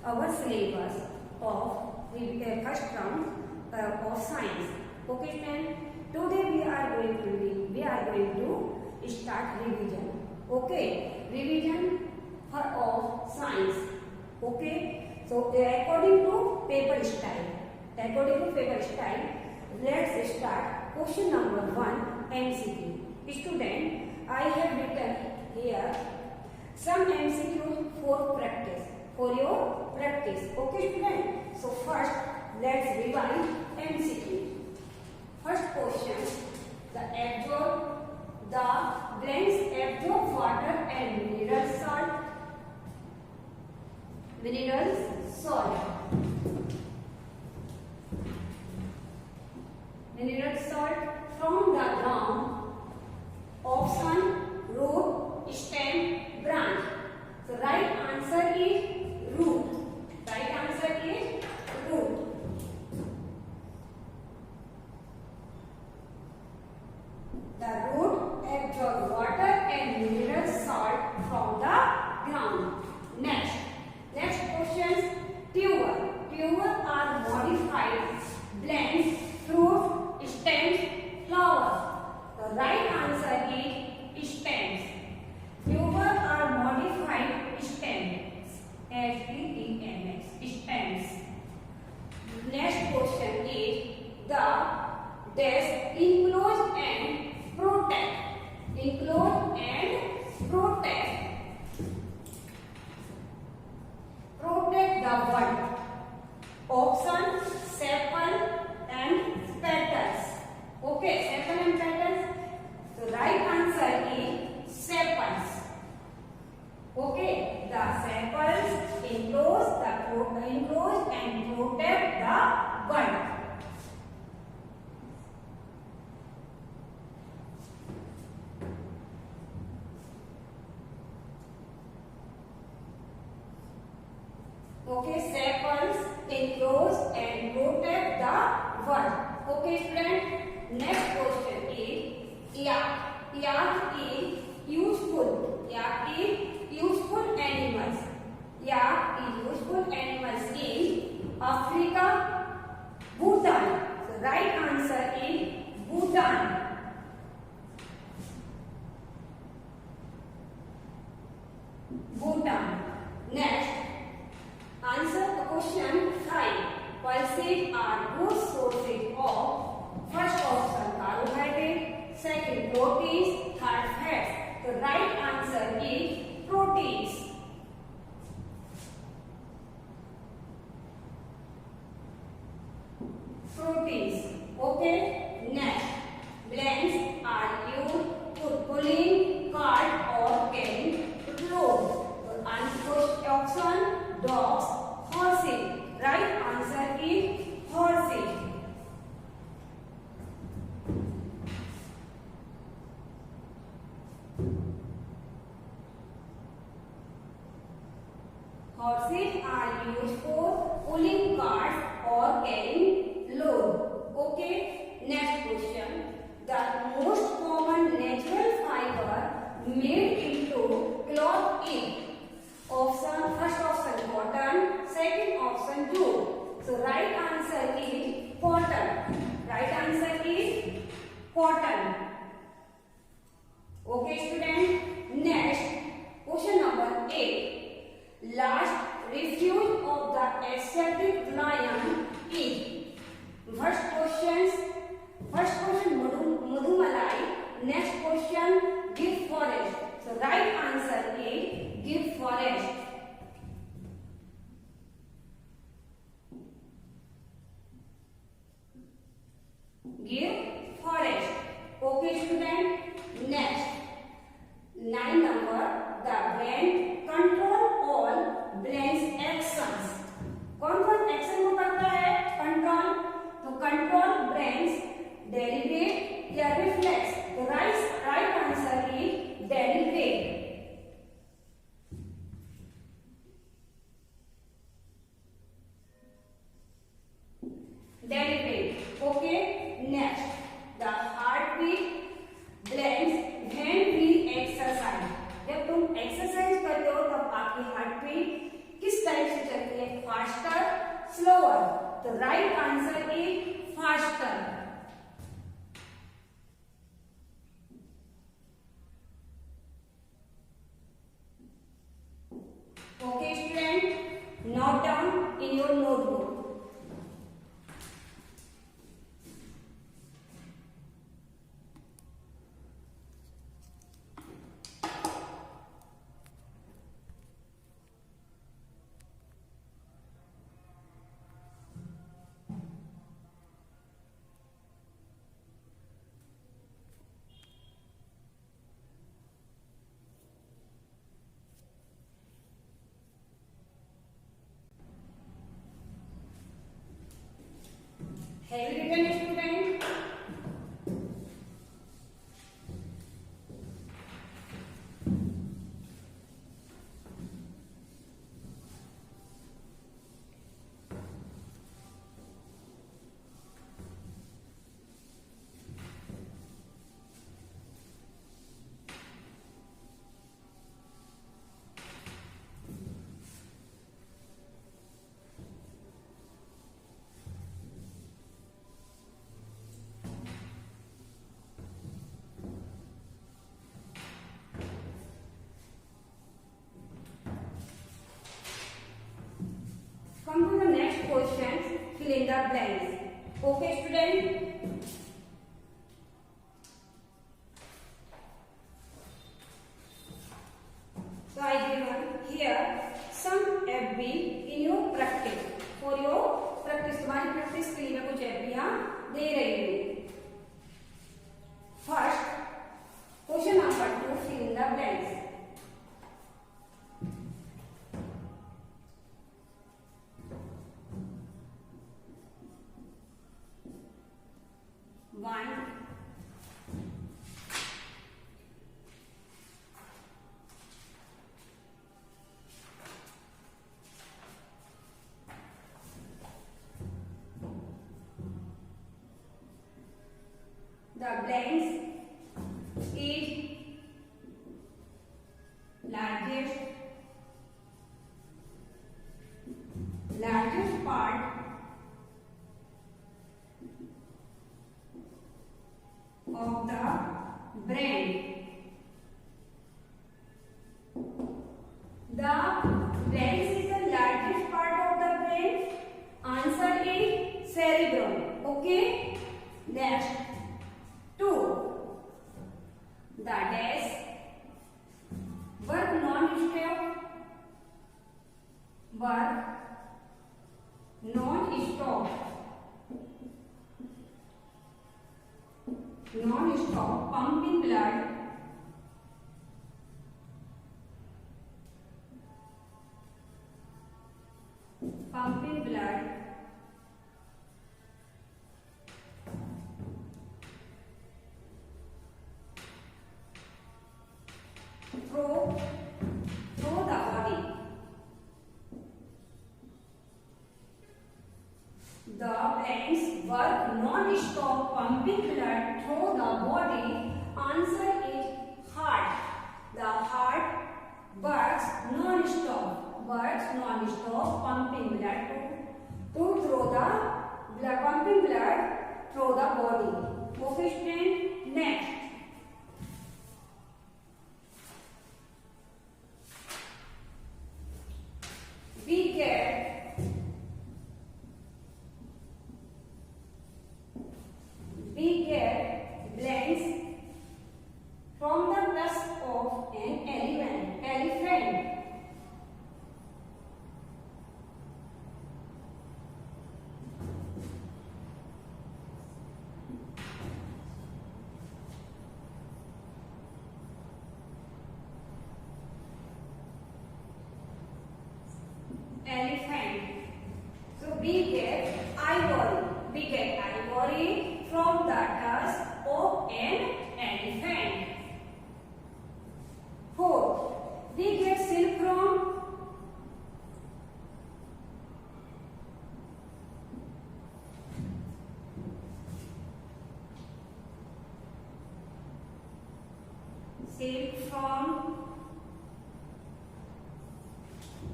our syllabus of first round of science. Okay, friend. Today we are going to start revision. Okay, revision of science. Okay. So according to paper style. Let's start question number 1 MCQ. Student, I have written here some MCQs for practice. For your practice. Okay, student. So first, let's revise MCQ. First question: the blends absorb water and mineral salt. Mineral salt from the ground. Option: root, stem, branch. So right answer is root. The root absorbs water and mineral salt from the ground. Next question: tuber are modified blends, fruit, stems, flowers. The right answer is stems. Tuber are modified stems. STEMS. Stems. Next question is the dash enclose and protect. Protect the bird. Option: sepal and petals. Okay, sepal and petals. The right answer is sepals. Okay, the sepals enclose and protect the bird. Okay, sepals enclose and protect the bird. Okay, student. Next question is yak. Yak is useful. Animals. Yak is useful animals in Africa, Bhutan. So right answer is Bhutan. Next, answer the question 5. Pulses are good sources of first option carbohydrate, second proteins, third fats. The right answer is proteins. Okay. Next, blends are used for pulling cart or carrying load. First option: dogs, horses. Right answer is horses. Horses are used for pulling carts or carrying load. Okay. Next question: the most common natural fiber made into cloth is first option cotton, second option jute. So right answer is cotton. Okay, student. Next, question number 8. Last refuge of the Asiatic lion is. First question Madumalai. Next question Gir Forest. So right answer is Gir Forest. Okay, student. Next, 9 number, the blend control all blends actions. कौन action को करता है? Control. तो control brains deliberate या reflex. तो right answer is deliberate. Okay. Next, the heartbeat blends when we exercise. जब तुम exercise blanks. Okay, student. So I given here some FB in your practice. For your practice, तुम्हारी practice के लिए मैं कुछ FB यहाँ दे रही हूँ. First, question number 2, fill in the blanks. One, the blanks is largest part of the brain. The blanks is the largest part of the brain. Answer is cerebrum. Okay. Next, 2. The dash work non-stop. Work non-stop. Non-stop pumping blood through the body. The blanks work non-stop pumping blood through the body. Answer is heart. The heart works non-stop pumping blood through the pumping blood through the body. Okay, student. Next, we get blanks from the tusk of an elephant. So we get ivory from the tusk of an elephant. 4. We get silk from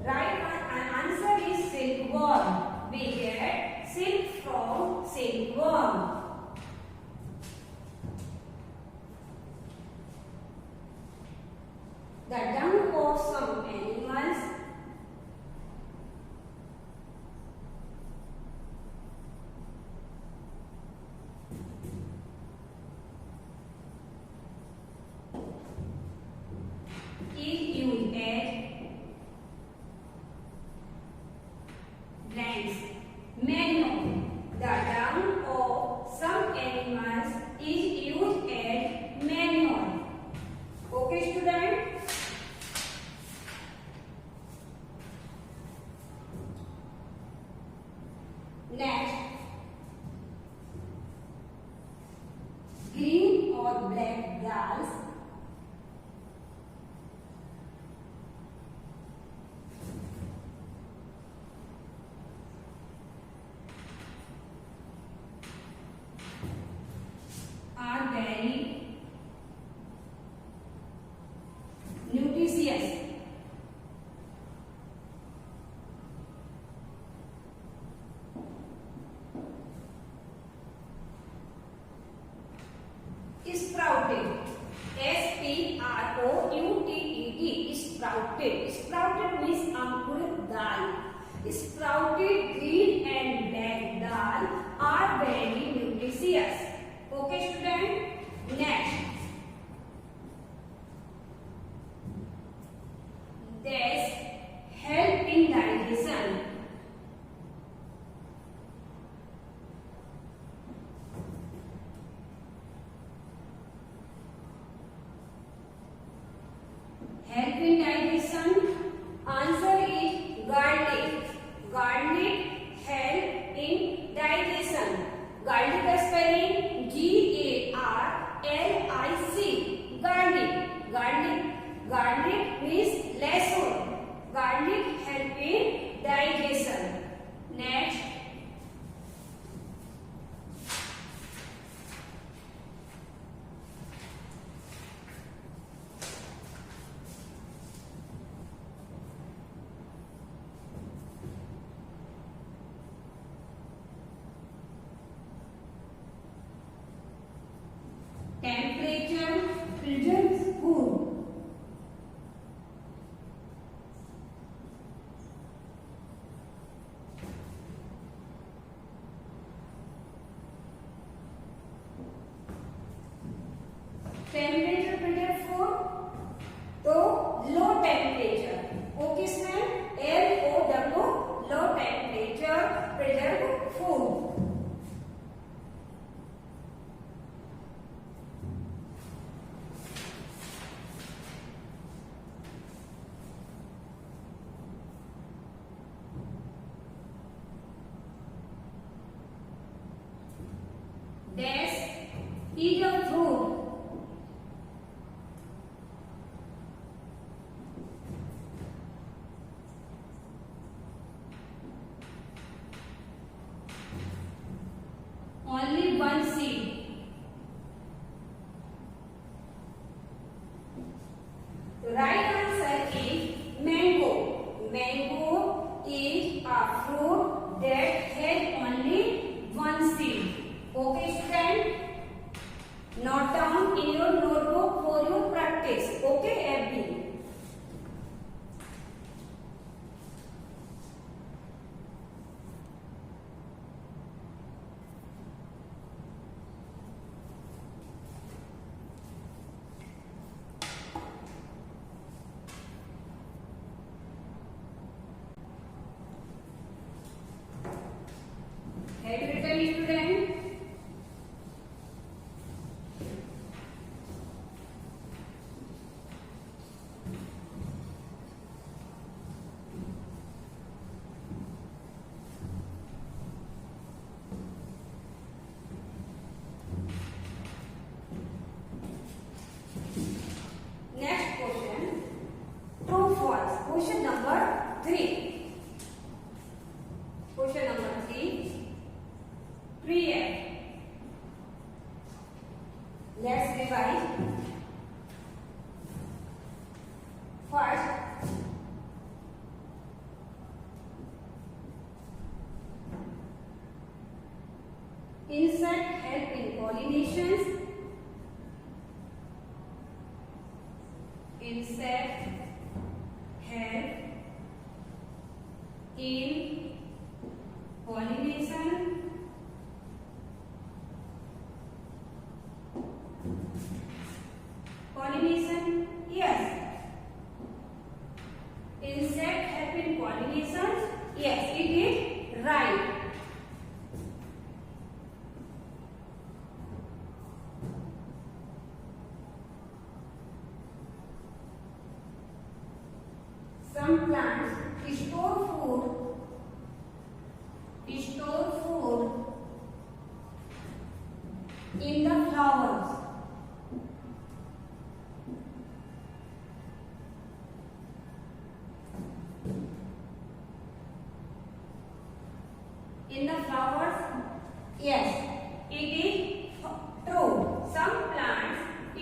right answer is silkworm. We get silk from silkworm. The dung of some animals is used as blanks. Manure. The dung of some animals is used as manure. Okay, student. Next, green or black galls are very nutritious. Sprouted. S-P-R-O-U-T-E-D. Sprouted. Sprouted means ankurit dal. Sprouted green and black dal pollination. Help in digestion. Answer is garlic. Garlic help in digestion. Garlic spelling Garlic. Garlic. Garlic means lehsun. Garlic help in digestion. Next. Temperature preserves food. Temperature preserves food. तो low temperature. Okay student, LOW low temperature preserve food. Dash is a fruit. Only one seed. The right answer is mango. Mango is a fruit that has only one seed. Okay, student. Note down in your notebook for your practice. Okay, FB. Have you written, student? Next question. True, false. Question number 3. Question number 3. Prayer. Let's revise. First, insect help in pollinations. Insect help in pollination. Pollination, yes. Insect help in pollination, yes, it is right. Some plants store food in the flowers. In the flowers, yes, it is true. Some plants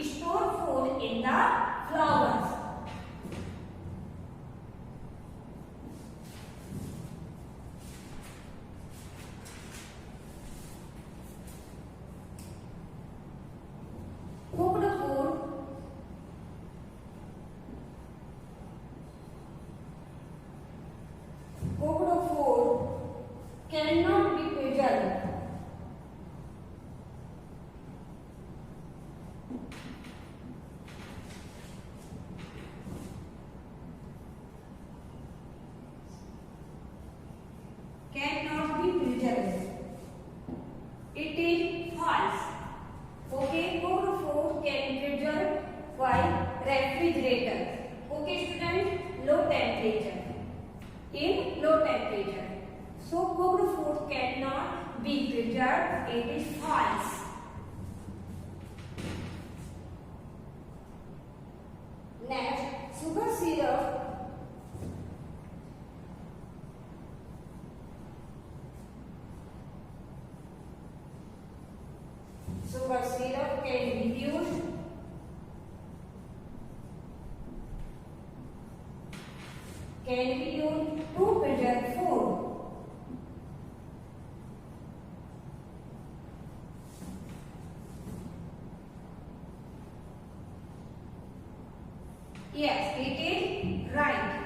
store food in the flowers. temperature. So cooked food cannot be preserved. It is false. Next, sugar syrup. Sugar syrup can be used to preserve food. Yes, it is right.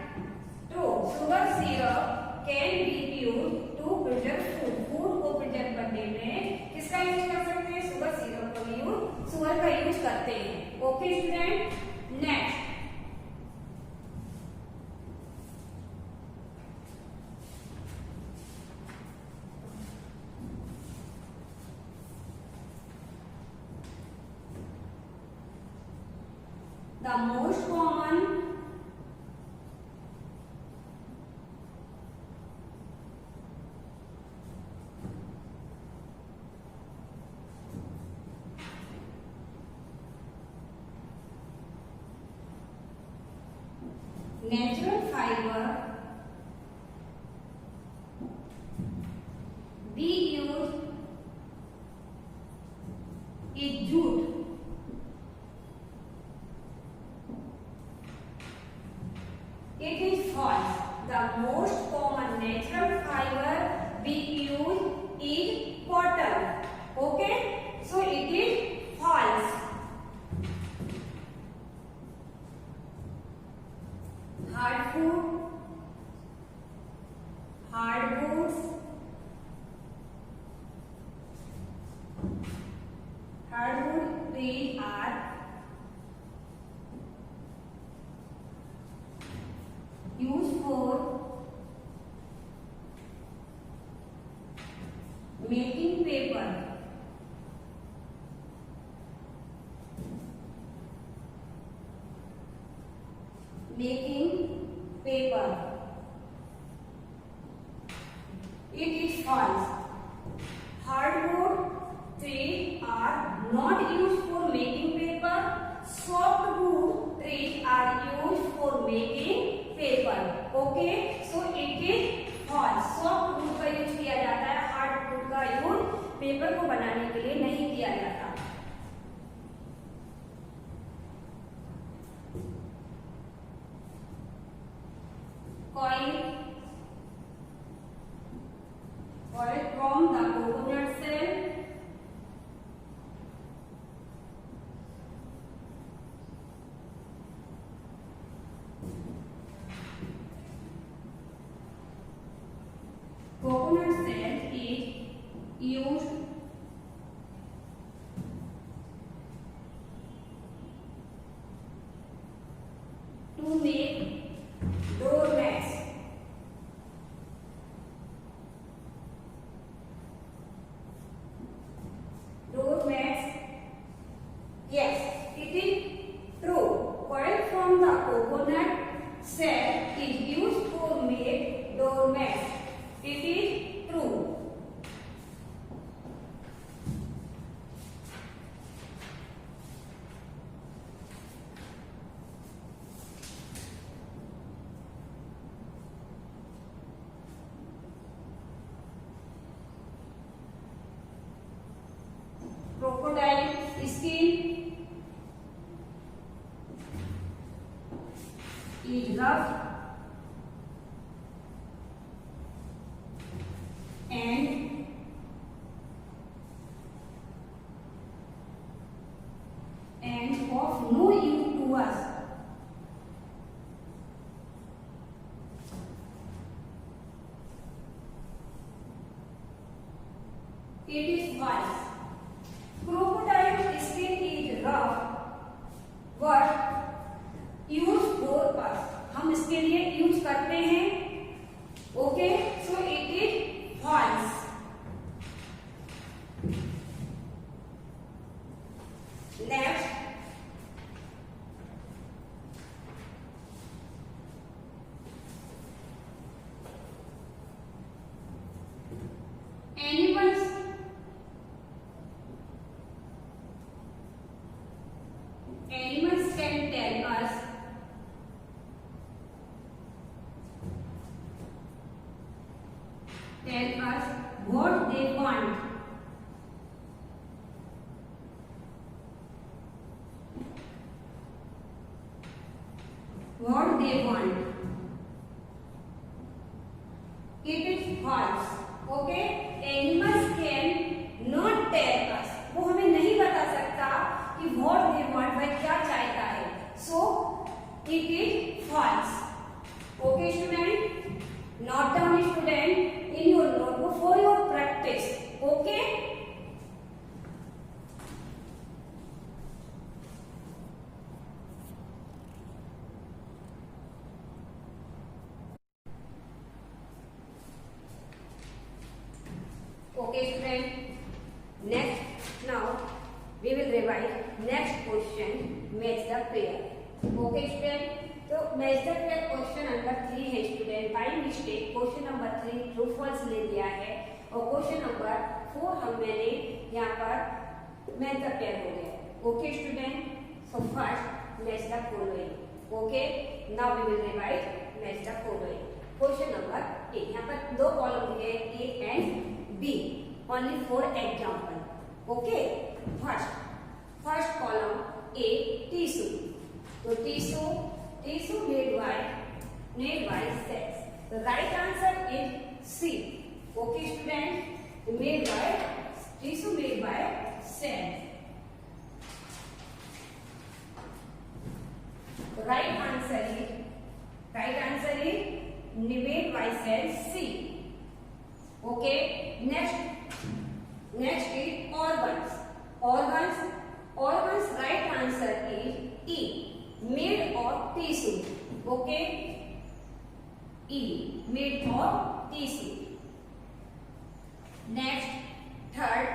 True. Sugar syrup can be used to preserve food. Food को preserve करने में किसका use कर सकते हैं? Sugar syrup का use, sugar का use करते हैं. Okay student. Next, the most common natural fiber we use is jute. It is false. The most common natural fiber we use is cotton. Okay? So it is false. Hard food, hardwoods, hardwood trees are used for making paper. It is false. Hardwood trees are not used for making paper. Softwood trees are used for making paper. Okay, so it is false. Softwood का use किया जाता है, hardwood का use paper को बनाने के लिए नहीं किया जाता. Oil from the coconut shell. Coconut shell is used to make doormats. Yes, it is true. Oil from the coconut shell is used to make doormats. It is true. Crocodile skin is rough and of no use to us. It is false. Crocodile skin is rough but used for us. हम इसके लिए use करते हैं. Okay, so it is false. Next, tell us what they want. What they want. It is false. Okay? Animals can not tell us. वो हमें नहीं बता सकता कि what they want, वह क्या चाहता है. So it is false. Okay, student? Note down, student, in your notebook for your practice. Okay? Okay, student. Next, now we will revise next question. Match the pair. Okay, student. तो match the pair question number 3 है student. By mistake question number 3 true false ले लिया है और question number 4 हम मैंने यहाँ पर मैच द पेयर हो गया. Okay student. So first match the following. Okay, now we will revise match the following. Question number 1. यहाँ पर दो कॉलम दिए A and B. Only for example. Okay, first column A tissue. तो tissue made by cells. The right answer is C. Okay, student. Tissue made by cells. The right answer is made by cells. C. Okay. Next is organs. Organs. Right answer is E. Made of tissue. Okay, E. Made of tissue. Next, third,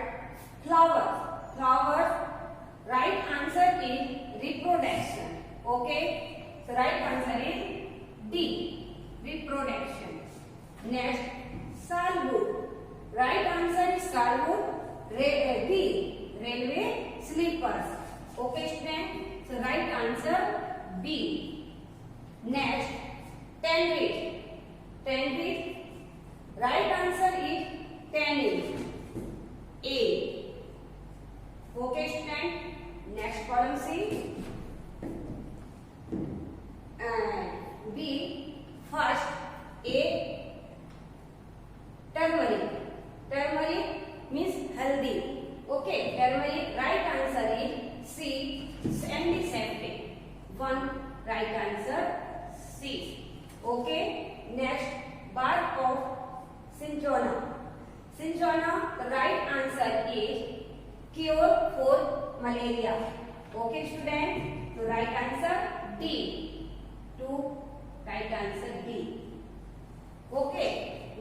flowers. Right answer is reproduction. Okay, so right answer is D. Reproduction. Next, salwood. Right answer is salwood. D. Railway sleepers. Okay, student. So right answer B. Next, tendrils. Right answer is tannin. A. Okay, student. Next column C and B. First A. Turmeric means haldi. Okay, turmeric. Right answer is C. Antiseptic. One right answer C. Okay. Next, bark of cinchona. The right answer is cure for malaria. Okay, student. So right answer D. Two right answer D. Okay.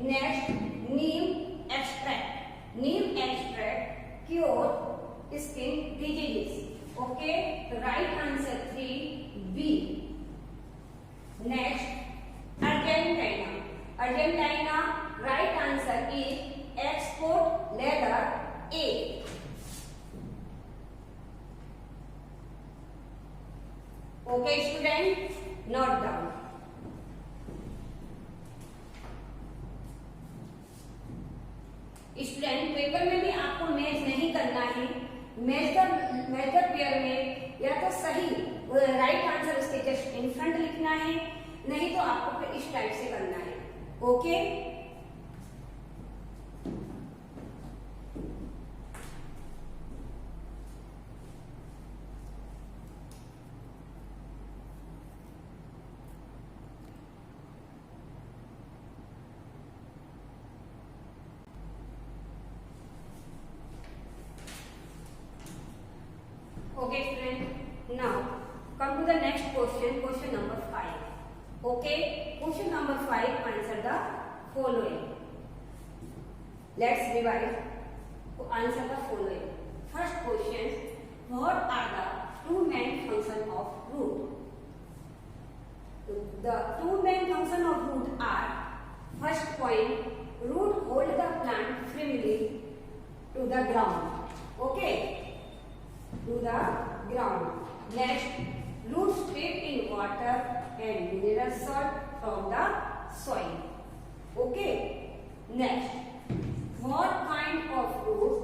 Next, neem extract cure skin diseases. Okay, the right answer 3B. Next, Argentina. Right answer is export leather. A. Okay, student, note down. Student, paper में भी आपको match नहीं करना है. Match the pair में या तो सही राइट आंसर उसके जस्ट इन फ्रंट लिखना है, नहीं तो आपको फिर इस टाइप से करना है. Okay, okay student. Now come to the next question number 5. Okay, question number 5, answer the following. Let's revise to answer the following. First question, what are the two main functions of root? The two main functions of root are, first point, root hold the plant firmly to the ground. Okay, to the ground. Next, roots take in water and mineral salt from the soil. Okay. Next, what kind of roots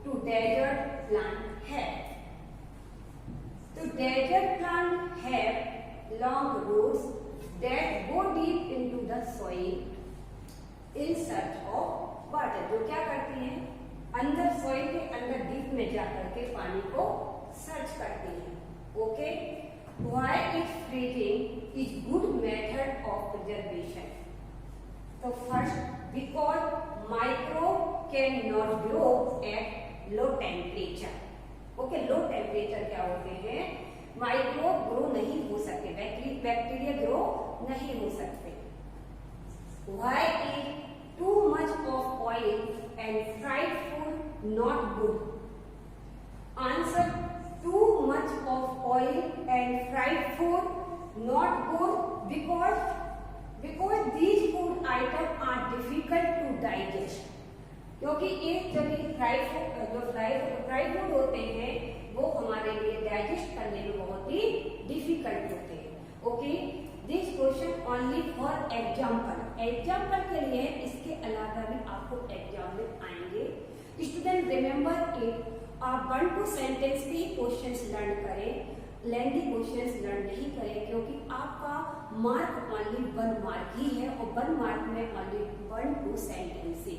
do desert plant have? The desert plant have long roots that go deep into the soil in search of water. जो क्या करती हैं, अंदर soil के अंदर deep में जाकर के पानी को सर्च करती हैं. Okay, why is freezing is good method of preservation? तो first, because microbe cannot grow at low temperature. Okay, low temperature क्या होते हैं, माइक्रोब ग्रो नहीं हो सकते, बैक्टीरिया ग्रो नहीं हो सकते. Why is too much of oil and fried food not good? Answer, too much of oil and fried food not good because these food items are difficult to digest. क्योंकि एक जब fry food होते हैं वो हमारे लिए digest करने में बहुत ही डिफिकल्ट होते हैं. Okay, this question only for example के लिए, इसके अलावा भी आपको एग्जाम में आएंगे. स्टूडेंट रिमेंबर इट, आप 1 to सेंटेंस के ही क्वेश्चंस लर्न करें, लेंथी क्वेश्चंस लर्न नहीं करें, क्योंकि आपका मार्क ओनली 1 मार्क ही है और 1 मार्क में only 1 to sentence he.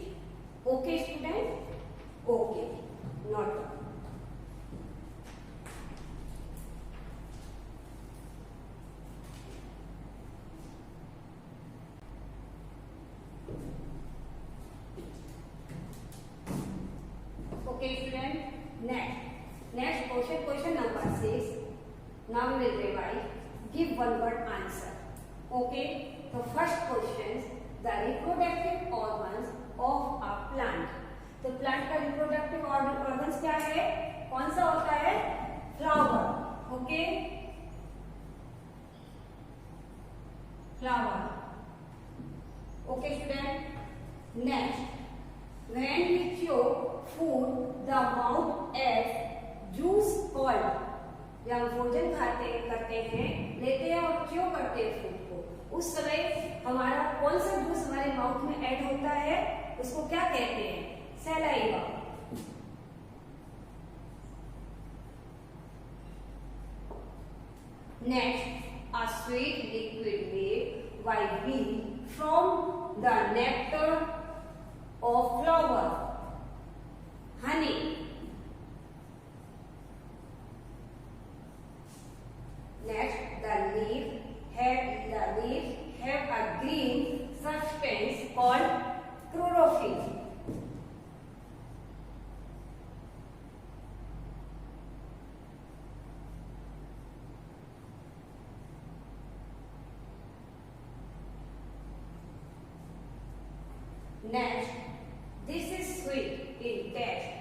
Okay, student? Okay, not. Okay, student. Next question number 6. Now we will revise. Give one word answer. Okay. The first question: the reproductive organs of a plant. तो plant का reproductive organs क्या है, कौन सा होता है, flower. Okay, flower. Okay student. Next, when we chew food the mouth as juice called. जब हम भोजन करते हैं, लेते हैं और च्यू करते हैं फूड को, उस समय हमारा कौन सा जूस हमारे माउथ में ऐड होता है, उसको क्या कहते हैं, saliva. Next, a sweet liquid made by bee from the nectar of flower, honey. Next, the leaves have a green substance called chlorophyll. Next, this is sweet in taste.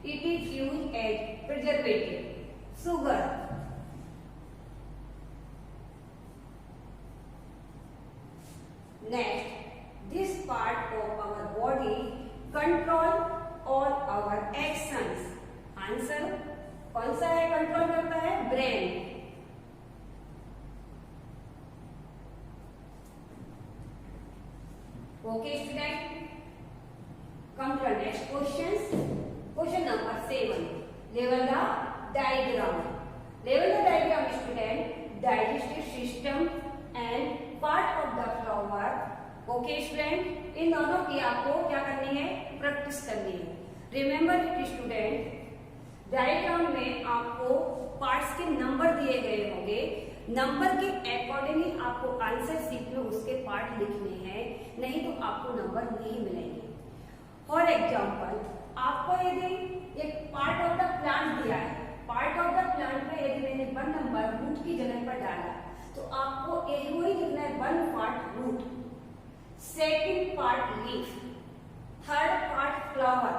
It is used as preservative. Sugar. Next, this part of our body control all our actions. Answer, कौन सा है control करता है, brain. Okay student, come to the next questions. Question number 7. Label the diagram. Label the diagram, student. Digestive system and part of the flower. Okay, student. इन दोनों की आपको क्या करनी है, प्रैक्टिस करनी है. Remember it, student. डायग्राम में आपको पार्ट्स के नंबर दिए गए होंगे. नंबर के अकॉर्डिंगली आपको आंसर शीट में उसके पार्ट लिखने हैं, नहीं तो आपको नंबर नहीं मिलेंगे. फॉर एग्जाम्पल, आपको यदि एक पार्ट ऑफ द प्लांट दिया है, पार्ट ऑफ द प्लांट में यदि मैंने 1 नंबर रूट की जगह पर डाला, तो आपको वही लिखना है 1 part root, 2nd part leaf, 3rd part flower,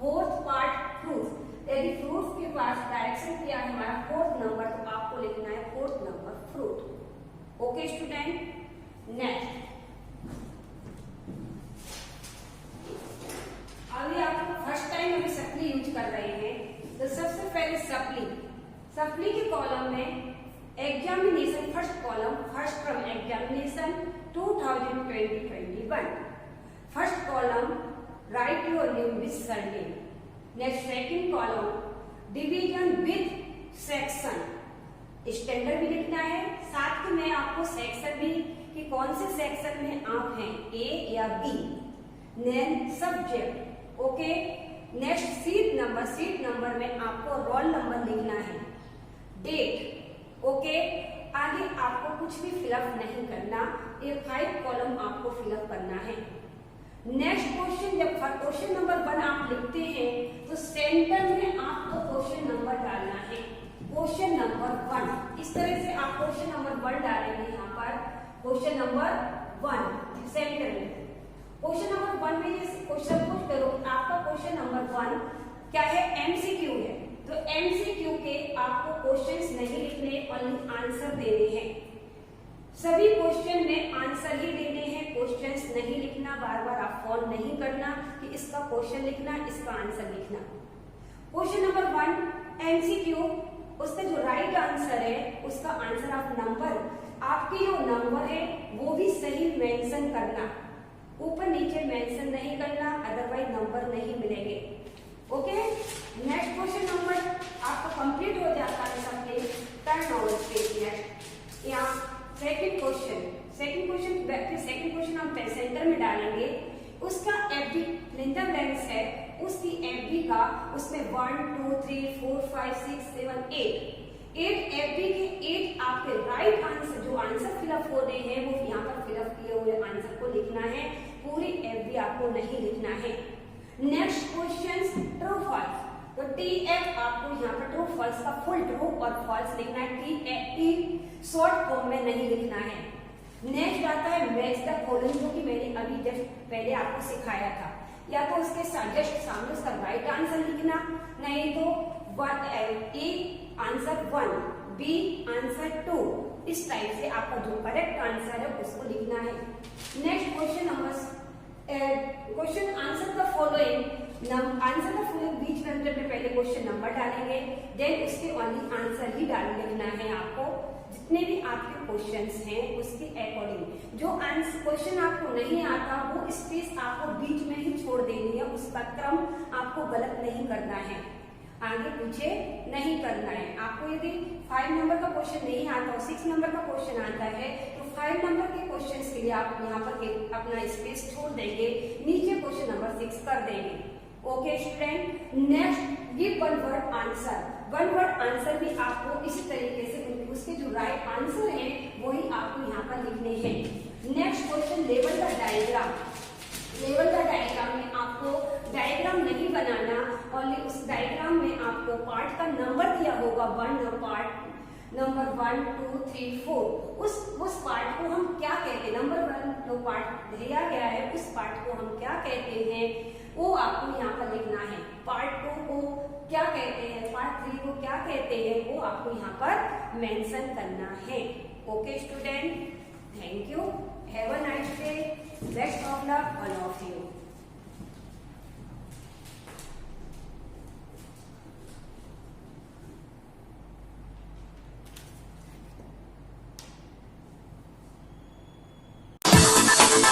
4th part fruit. यदि फ्रूट के पास डायरेक्शन दिया है हमारा 4th नंबर, तो आपको लिखना है 4th number fruit. Okay student. Next, अभी आप फर्स्ट टाइम अभी सप्ली यूज कर रहे हैं, तो सबसे पहले सप्ली के कॉलम में examination, first column, first from examination 2020-21. First column right your name with surname. Next second column division with section, standard भी लिखना है, साथ ही में आपको सेक्शन भी कि कौन से सेक्शन में आप हैं, ए या B. Then subject, okay. Next seat number में आपको रोल नंबर लिखना है, डेट, ओके। आगे आपको कुछ भी फिलअप नहीं करना, ये 5 कॉलम आपको फिलअप करना है। नेक्स्ट क्वेश्चन, जब क्वेश्चन नंबर 1 आप लिखते हैं तो सेंटर में आपको क्वेश्चन नंबर डालना है, क्वेश्चन नंबर 1। इस तरह से आप क्वेश्चन नंबर 1 डालेंगे यहाँ पर, क्वेश्चन नंबर 1 सेंटर में। क्वेश्चन नंबर 1 में जैसे क्वेश्चन पुट करो, आपका क्वेश्चन नंबर 1 क्या है, एमसीक्यू है, तो एमसीक्यू के आपको क्वेश्चंस नहीं लिखने और आंसर देने हैं। सभी क्वेश्चन में आंसर ही देने हैं, क्वेश्चंस नहीं लिखना, बार बार आप फोन नहीं करना कि इसका क्वेश्चन लिखना, इसका आंसर लिखना। क्वेश्चन नंबर 1 एमसीक्यू, उसका जो राइट आंसर है उसका आंसर आप नंबर, आपके जो नंबर है वो भी सही मेंशन करना, ऊपर नीचे मेंशन नहीं करना, अदरवाइज नंबर नहीं मिलेंगे, ओके। नेक्स्ट क्वेश्चन नंबर आपका कंप्लीट हो जाता है सबके टर्न ओवर स्टेटमेंट। यहाँ सेकंड क्वेश्चन हम सेंटर में डालेंगे, उसका एफडी लेंथ ब्लैंक्स है, उसकी एफडी का उसमें 1 2 3 4 5 6 7 8 एफडी के 8 आपके राइट आंसर, जो आंसर फिलअप हो रहे हैं वो यहाँ पर फिलअप किए हुए आंसर को लिखना है, पूरी एफडी आपको नहीं लिखना है। नेक्स्ट क्वेश्चन ट्रू फॉल्स, तो टीएफ आपको यहाँ पर ट्रू फॉल्स का फुल ट्रू और फॉल्स लिखना है, टी शॉर्ट फॉर्म में नहीं लिखना है। नेक्स्ट आता है मैच द फॉलोइंग, जो कि मैंने अभी जस्ट पहले आपको सिखाया था, या तो उसके जस्ट सामने उसका राइट आंसर लिखना, नहीं तो ए आंसर 1, बी आंसर 2, इस टाइप से आपका जो करेक्ट आंसर है उसको लिखना है। Next question number question answer the following, answer the following बीच में पहले क्वेश्चन नंबर डालेंगे, देन उसके ओनली आंसर ही लिखना है आपको। जितने भी आपके क्वेश्चंस हैं उसके अकॉर्डिंग, जो आंसर क्वेश्चन आपको नहीं आता वो स्पेस आपको बीच में ही छोड़ देनी है, उसका क्रम आपको गलत नहीं करना है, आगे पीछे नहीं करना है। आपको यदि 5 नंबर का क्वेश्चन नहीं आता और 6 नंबर का क्वेश्चन आता है तो 5 नंबर के क्वेश्चंस के लिए आप यहाँ पर अपना स्पेस छोड़ देंगे, नीचे क्वेश्चन नंबर 6 कर देंगे, okay student. Next give one word answer भी आपको इसी तरीके से उसके जो राइट आंसर है वही आपको यहाँ पर लिखने हैं। Next question level the diagram, में आपको डायग्राम नहीं बनाना, और उस डायग्राम में आपको पार्ट का नंबर दिया होगा, नंबर 1 2 3 4, उस पार्ट को हम क्या कहते हैं, नंबर 1 जो पार्ट दिया गया है उस पार्ट को हम क्या कहते हैं वो आपको यहाँ पर लिखना है। पार्ट 2 को क्या कहते हैं, पार्ट 3 को क्या कहते हैं वो आपको यहाँ पर मेंशन करना है, okay student. Thank you, have a nice day, best of luck all of you.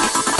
you